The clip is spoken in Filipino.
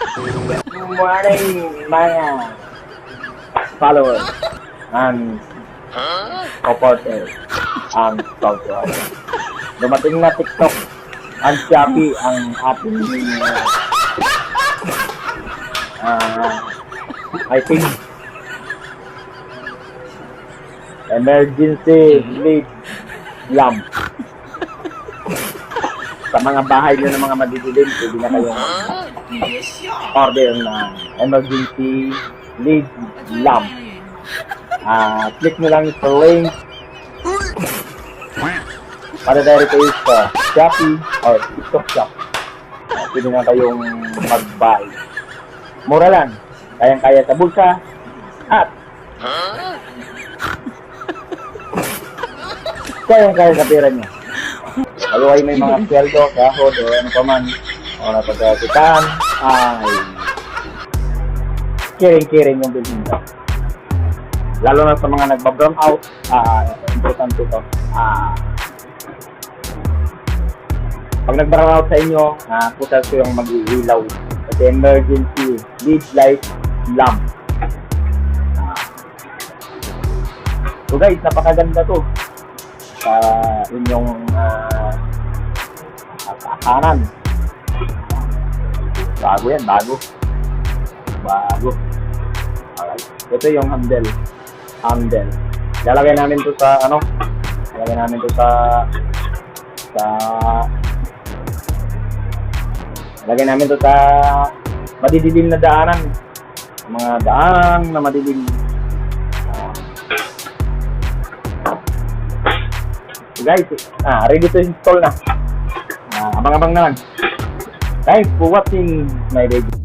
Good morning, mga followers and supporters and subscribers. Dumating na TikTok and Shopee ang ating I think emergency lead lamp. Sa mga bahay nyo ng mga madidilim, pwede na kayong order na emergency lead lamp. Click nyo lang sa link para direct kayo sa Shopee or TikTok shop. Pwede na kayong mag-buy. Mura lang. Kayang-kaya sa bulsa at kayang-kaya sa pera nyo. Kayo ay may mga sweldo, kahod, o ano pa man, o napagkakitaan, ay kiring-kiring yung building nyo. Lalo na sa mga nagba-brown out, importante ito. Pag nag-brown out sa inyo, putas ko yung mag-ilaw. Kasi emergency lead light lamp. So guys, napakaganda to sa inyong kanan. Bago yan, bago. Alright. Ito yung handle. Lalagay namin to sa lagay namin to sa madidilim na daanan. Mga daan na madidilim. Guys, ready to install na. Abang-abang naman. Thanks for watching my video.